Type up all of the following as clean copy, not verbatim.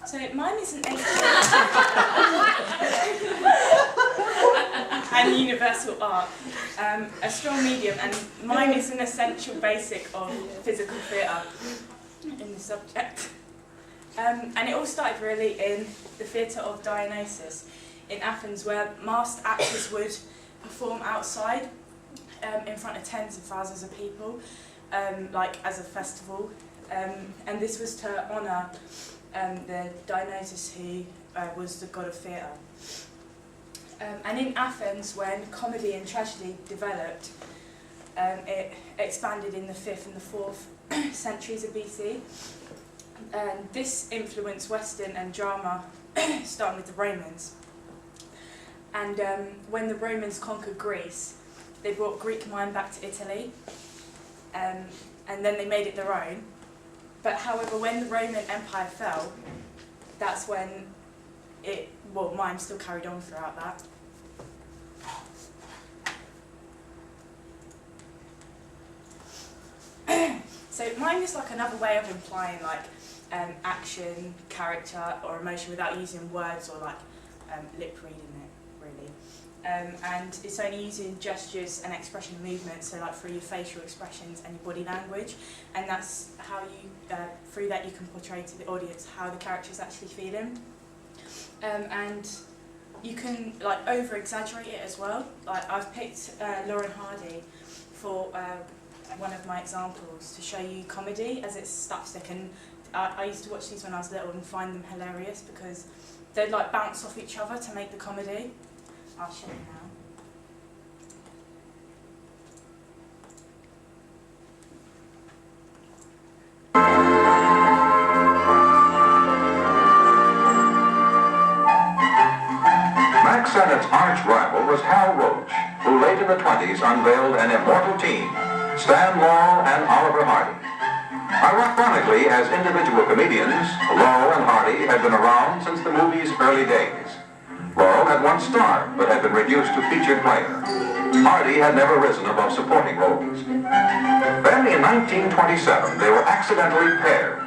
So mime is an ancient and universal art, a strong medium, and mime is an essential basic of physical theatre in the subject. And it all started really in the theatre of Dionysus in Athens, where masked actors would perform outside in front of tens of thousands of people, like as a festival. And this was to honour the Dionysus, who was the god of theatre. And in Athens, when comedy and tragedy developed, it expanded in the 5th and the 4th centuries of BC. And this influenced Western and drama, starting with the Romans. And when the Romans conquered Greece, they brought Greek mime back to Italy, and then they made it their own. But however, when the Roman Empire fell, that's when mime still carried on throughout that. So mime is like another way of implying like action, character, or emotion without using words or like lip reading it, really. And it's only using gestures and expression movement, so like through your facial expressions and your body language, and that's how you, through that you can portray to the audience how the character is actually feeling. And you can like over-exaggerate it as well. Like I've picked Lauren Hardy for one of my examples to show you comedy as it's slapstick, and I used to watch these when I was little and find them hilarious because they'd like bounce off each other to make the comedy. I'll show you now. Mack Sennett's arch rival was Hal Roach, who late in the 20s unveiled an immortal team, Stan Laurel and Oliver Hardy. Ironically, as individual comedians, Laurel and Hardy had been around since the movie's early days. Laurel had once starred, but had been reduced to featured player. Hardy had never risen above supporting roles. Then in 1927, they were accidentally paired,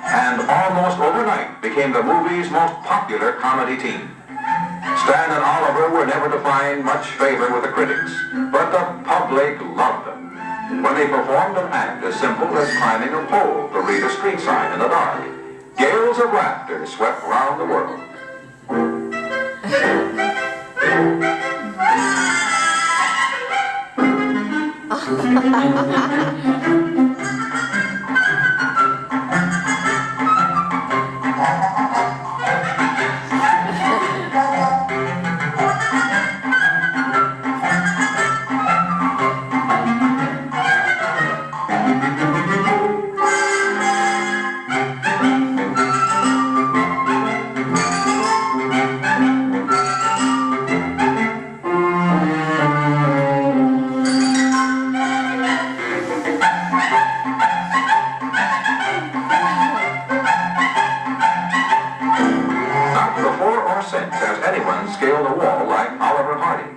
and almost overnight became the movie's most popular comedy team. Stan and Oliver were never to find much favor with the critics, but the public loved them. When they performed an act as simple as climbing a pole to read a street sign in the dark, gales of laughter swept round the world. Has anyone scaled a wall like Oliver Hardy?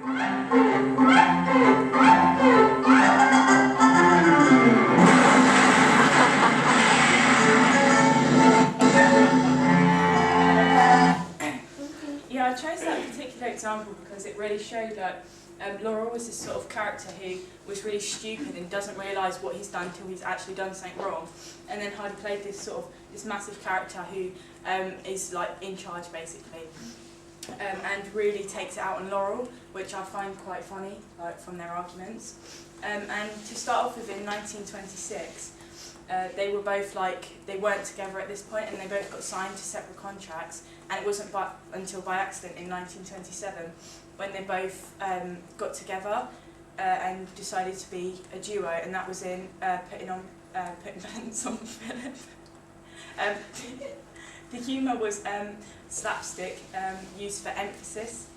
Yeah, I chose that particular example because it really showed that Laurel was this sort of character who was really stupid and doesn't realise what he's done till he's actually done something wrong. And then Hardy played this massive character who is like in charge basically. And really takes it out on Laurel, which I find quite funny, like from their arguments. And to start off with, in 1926, they were both they weren't together at this point, and they both got signed to separate contracts. And it wasn't until by accident in 1927 when they both got together and decided to be a duo, and that was in Putting Pants on Philip. The humour was slapstick, used for emphasis.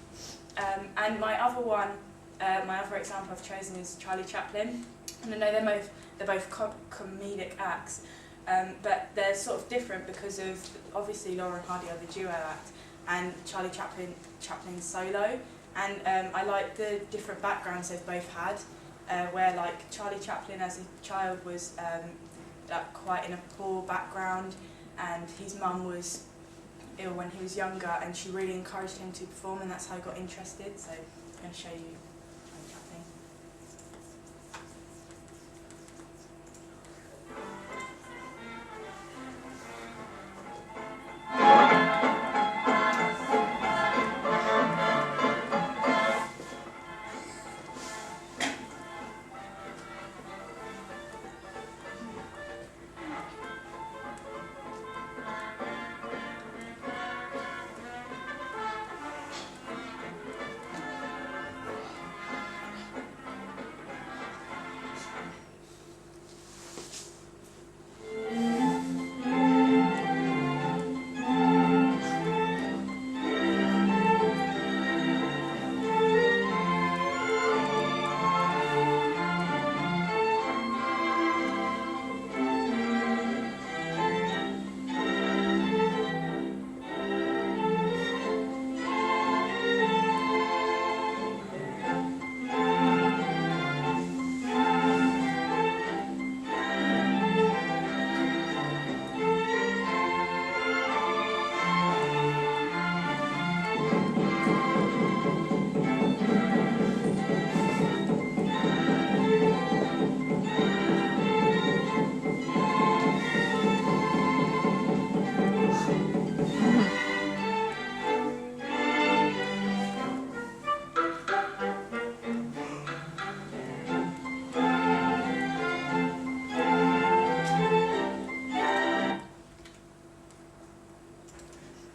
And my other example I've chosen is Charlie Chaplin. And I know they're both comedic acts, but they're sort of different because of, obviously, Laurel and Hardy are the duo act, and Charlie Chaplin's solo. And I like the different backgrounds they've both had. where like Charlie Chaplin as a child was like quite in a poor background, and his mum was ill when he was younger, and she really encouraged him to perform, and that's how he got interested. So I'm going to show you Charlie Chaplin.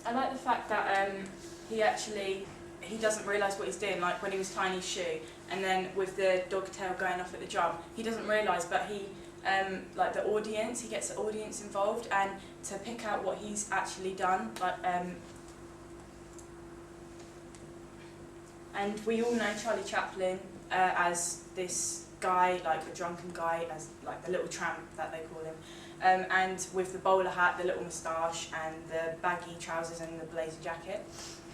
I like the fact that he doesn't realise what he's doing, like when he was tying his shoe, and then with the dog tail going off at the drum, he doesn't realise, but he, like the audience, he gets the audience involved, and to pick out what he's actually done, like, and we all know Charlie Chaplin as this guy, like a drunken guy, as like the little tramp that they call him. And with the bowler hat, the little moustache, and the baggy trousers and the blazer jacket.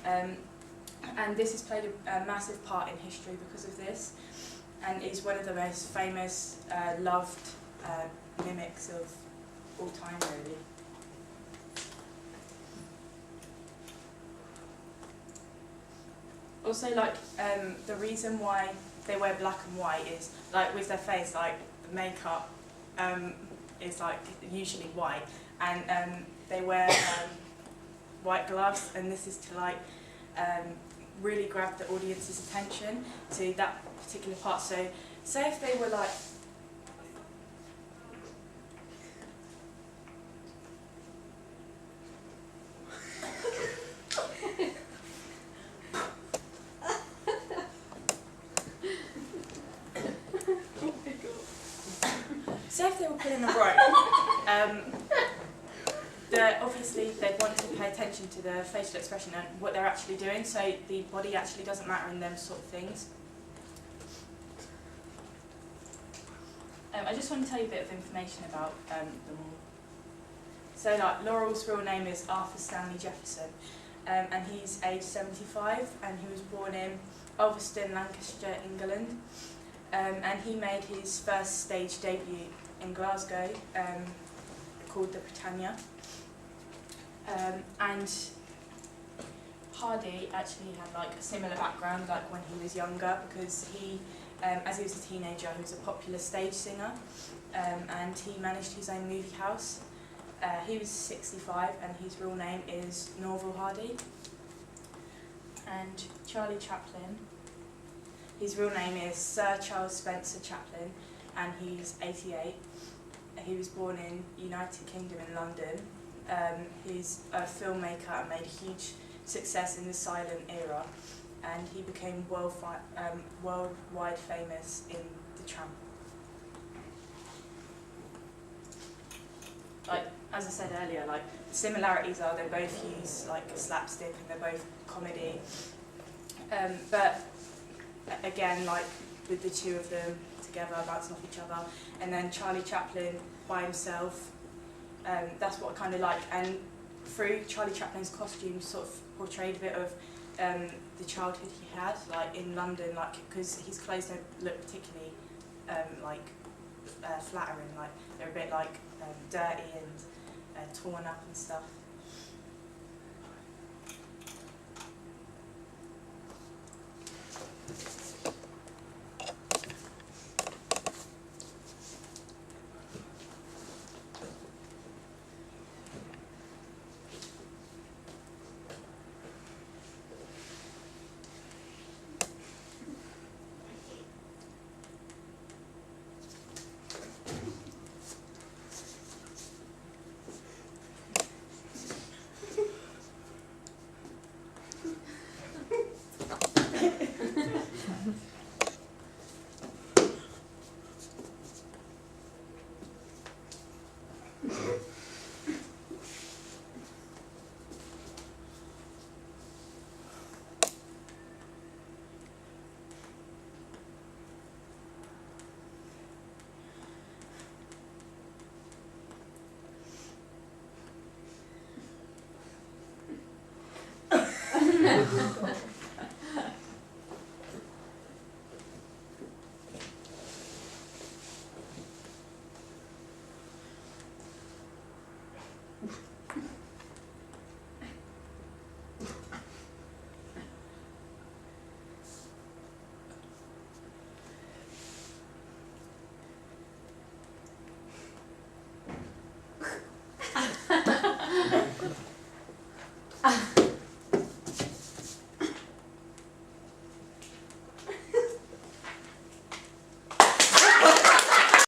And this has played a massive part in history because of this, and is one of the most famous, loved mimics of all time, really. Also, like, the reason why they wear black and white is, like, with their face, like, the makeup is like usually white, and they wear white gloves, and this is to like really grab the audience's attention to that particular part. So say if they were like pulling a rope, obviously they want to pay attention to the facial expression and what they're actually doing, so the body actually doesn't matter in them sort of things. I just want to tell you a bit of information about them all. So like, Laurel's real name is Arthur Stanley Jefferson, and he's aged 75, and he was born in Ulverston, Lancashire, England, and he made his first stage debut in Glasgow, called the Britannia. And Hardy actually had like a similar background, like when he was younger, because he, as he was a teenager, he was a popular stage singer, and he managed his own movie house. He was 65, and his real name is Norval Hardy. And Charlie Chaplin, his real name is Sir Charles Spencer Chaplin, and he's 88. He was born in United Kingdom in London. He's a filmmaker and made a huge success in the silent era, and he became worldwide famous in The Tramp. Like, as I said earlier, like, the similarities are they both use like slapstick and they're both comedy. But again, like with the two of them together, bouncing off each other, and then Charlie Chaplin by himself, that's what I kind of like. And through Charlie Chaplin's costume, sort of portrayed a bit of the childhood he had, like in London, like because his clothes don't look particularly flattering, like they're a bit like dirty and torn up and stuff. Ah.